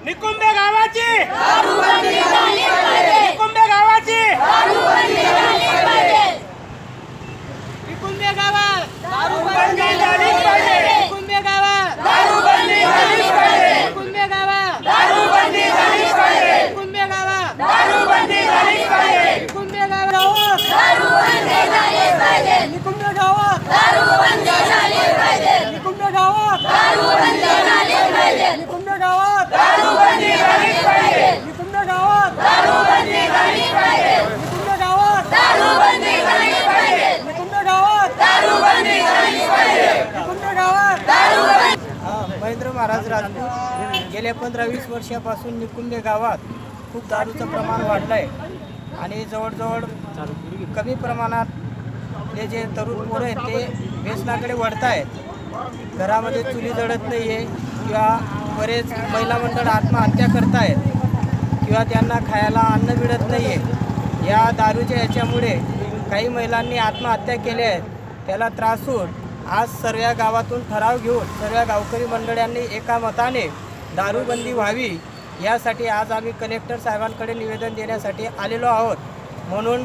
निकुंबे गावाची निकुंबे गावाची निकुंबे गावात दारूबंदी झालीच पाहिजे। निकुंबे गावात दारूबंदी झालीच पाहिजे। निकुंबे गावात दारूबंदी झालीच पाहिजे। निकुंबे गावात दारूबंदी झालीच पाहिजे। निकुंबे गावात दारूबंदी झालीच पाहिजे। निकुंबे गावात दारूबंदी झालीच पाहिजे। निकुंबे गावात दारूबंदी झालीच पाहिजे। निकुंबे गावात दारूबंदी झालीच पाहिजे। निकुंबे गावात दारूबंदी झालीच पाहिजे। निकुंबे गावात दारूबंदी झालीच पाहिजे। निकुंबे गावात दारूबंदी झालीच पाहिजे। निकुंबे गावात दारूबंदी। महेंद्र महाराज राजपूत गेल्या 15-20 वर्षापासून निकुंबे गावात खूप दारूचं प्रमाण वाढलं आहे आणि जवळजवळ कमी प्रमाणात हे जे तरुण पोरं आहेत ते व्यसनाकडे वळत आहेत। घरामध्ये चुली जळत नाही आहे किंवा बरेच महिला मंडळ आत्महत्या करत आहेत किंवा त्यांना खायला अन्न मिळत नाही आहे। या दारूच्या याच्यामुळे काही महिलांनी आत्महत्या केल्या आहेत। त्याला त्रास होऊन आज सर्व गावातून ठराव घेऊन सर्व गावकरी मंडळांनी एका मताने दारूबंदी व्हावी यासाठी आज आम्ही कलेक्टर साहेबांकडे निवेदन देण्यासाठी आलेलो आहोत। म्हणून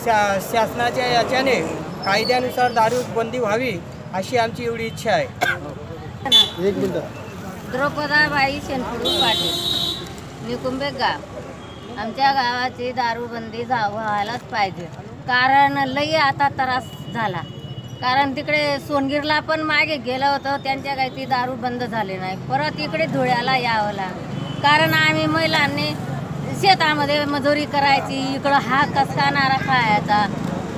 शासनाच्या याच्याने कायद्यानुसार दारूबंदी व्हावी अशी आमची एवढी इच्छा आहे। एक मिनिट। द्रौपदाबाई शेणकुळू पाटील, निकुंबे गाव। आमच्या गावाची दारूबंदी व्हायलाच पाहिजे, कारण लई आता त्रास झाला। कारण तिकडे सोनगिरला पण मागे गेलं होतं, त्यांच्या काही ती दारू बंद झाली नाही। परत इकडे धुळ्याला यावं लागलं, कारण आम्ही महिलांनी शेतामध्ये मजुरी करायची, इकडं हा कसका नारा खायचा,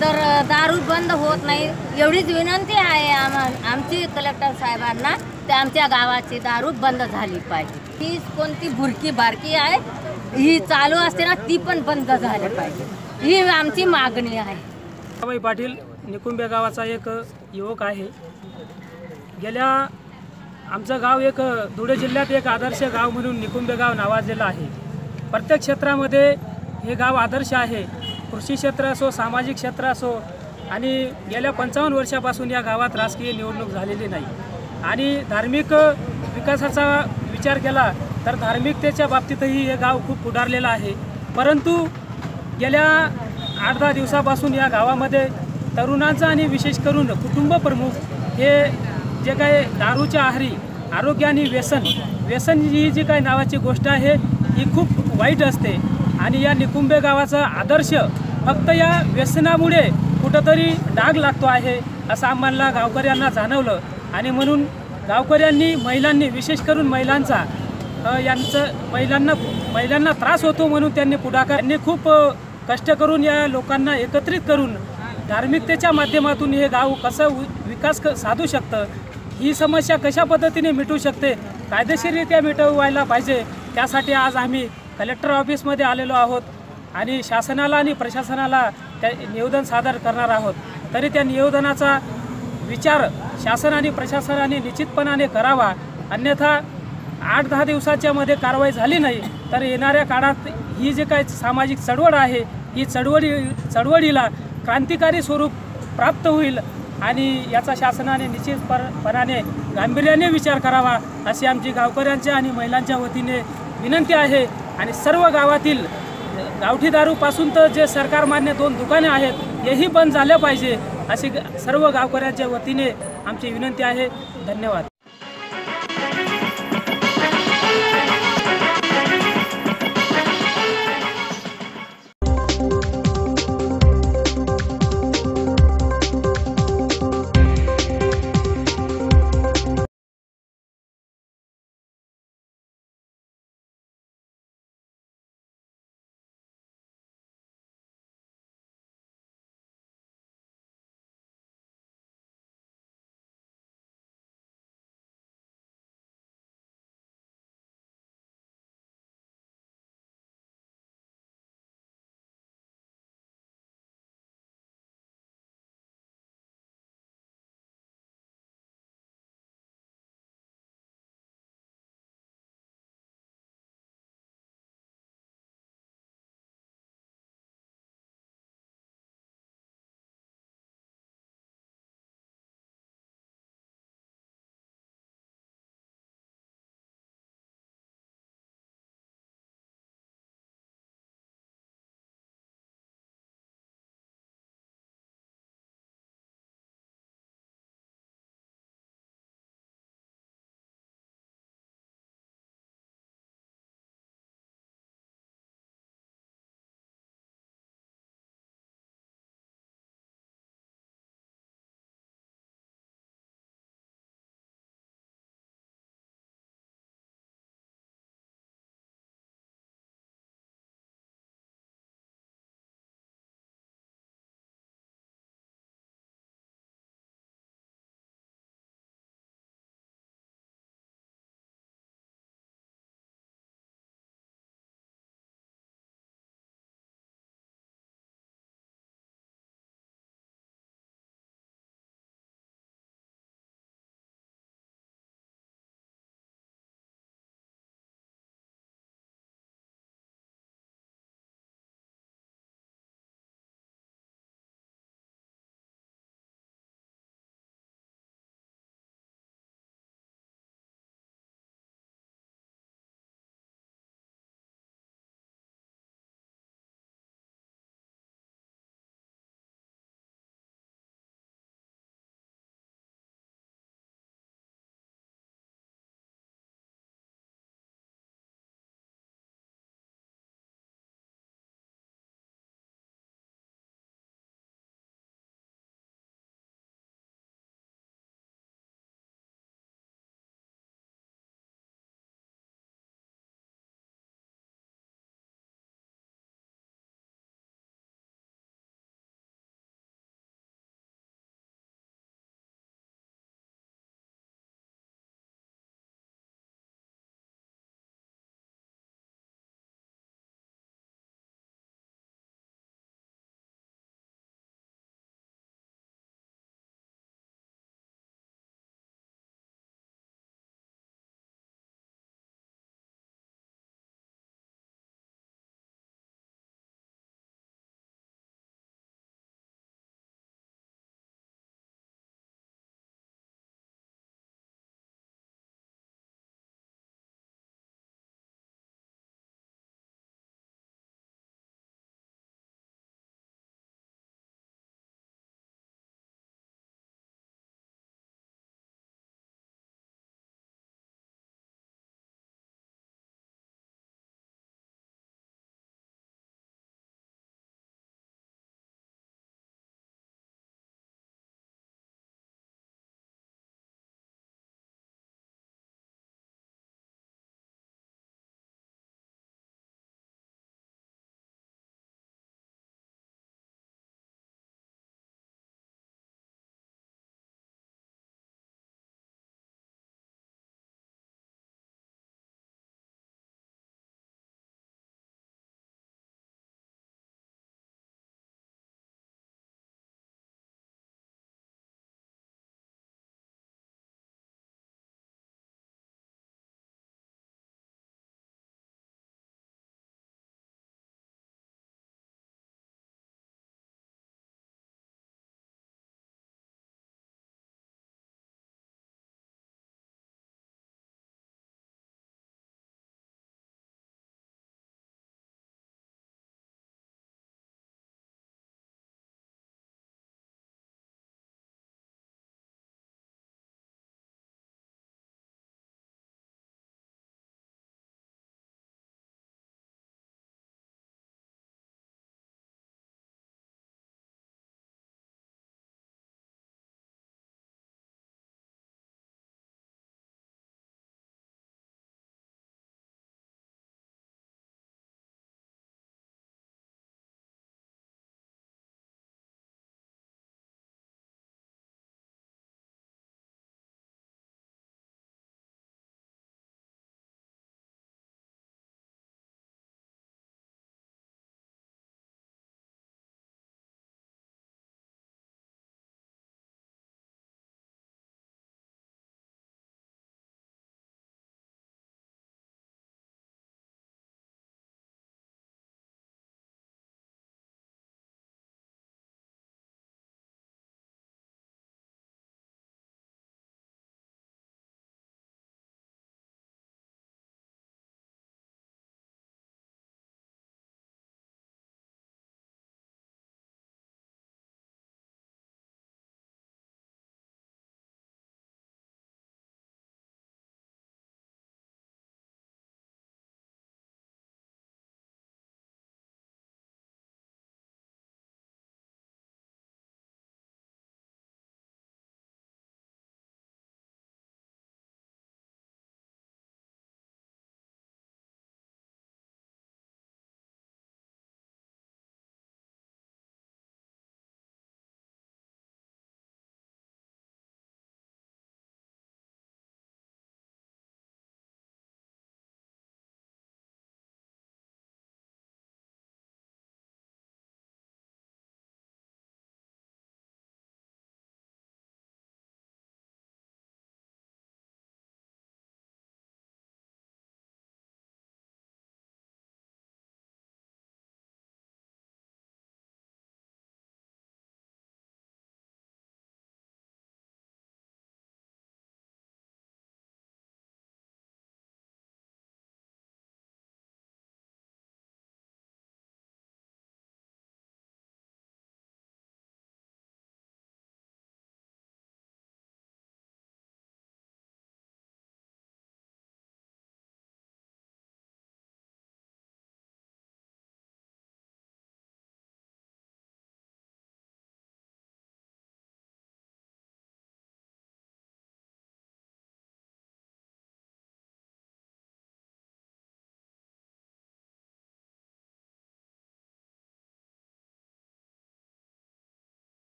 तर दारू बंद होत नाही। एवढीच विनंती आहे आमची कलेक्टर साहेबांना, ते आमच्या गावाची दारू बंद झाली पाहिजे। ही कोणती भुरकी बारकी आहे ही चालू असते ना, ती पण बंद झाली पाहिजे, ही आमची मागणी आहे। बाई पाटील निकुंबे गावाचा एक युवक आहे। गेल्या आमचं गाव एक धुळे जिल्ह्यात एक आदर्श गाव म्हणून निकुंबे गाव नावाजलेलं आहे। प्रत्येक क्षेत्रामध्ये हे गाव आदर्श आहे। कृषी क्षेत्र असो, सामाजिक क्षेत्र असो, आणि गेल्या 55 वर्षापासून या गावात राजकीय निवडणूक झालेली नाही। आणि धार्मिक विकासाचा विचार केला तर धार्मिकतेच्या बाबतीतही हे गाव खूप पुढारलेलं आहे। परंतु गेल्या 8-10 दिवसापासून या गावामध्ये तरुणांचा आणि विशेष करून कुटुंब प्रमुख हे जे काही दारूच्या आहारी आरोग्य आणि व्यसन ही जी काही नावाची गोष्ट आहे ही खूप वाईट असते। आणि या निकुंबे गावाचा आदर्श फक्त या व्यसनामुळे कुठंतरी डाग लागतो आहे असं आम्हाला गावकऱ्यांना जाणवलं। आणि म्हणून गावकऱ्यांनी महिलांनी विशेष करून महिलांना त्रास होतो म्हणून त्यांनी पुढाकार खूप कष्ट करून या लोकांना एकत्रित करून धार्मिकतेच्या माध्यमातून हे गाव कसं विकास साधू शकतं, ही समस्या कशा पद्धतीने मिटू शकते, कायदेशीररित्या मिटवायला पाहिजे, त्यासाठी आज आम्ही कलेक्टर ऑफिसमध्ये आलेलो आहोत आणि शासनाला आणि प्रशासनाला त्या निवेदन सादर करणार आहोत। तरी त्या निवेदनाचा विचार शासन आणि प्रशासनाने निश्चितपणाने करावा, अन्यथा 8-10 दिवसाच्या मध्ये कारवाई झाली नाही तर येणाऱ्या काळात ही जी काही सामाजिक चळवळ आहे ही चळवळीला क्रांतिकारी स्वरूप प्राप्त होईल आणि याचा शासनाने निश्चितपणाने गांभीर्याने विचार करावा अशी आमची गावकऱ्यांच्या आणि महिलांच्या वतीने विनंती आहे। आणि सर्व गावातील गावठी दारूपासून तर जे सरकारमान्य 2 दुकाने आहेत हेही बंद झाले पाहिजे अशी सर्व गावकऱ्यांच्या वतीने आमची विनंती आहे। धन्यवाद।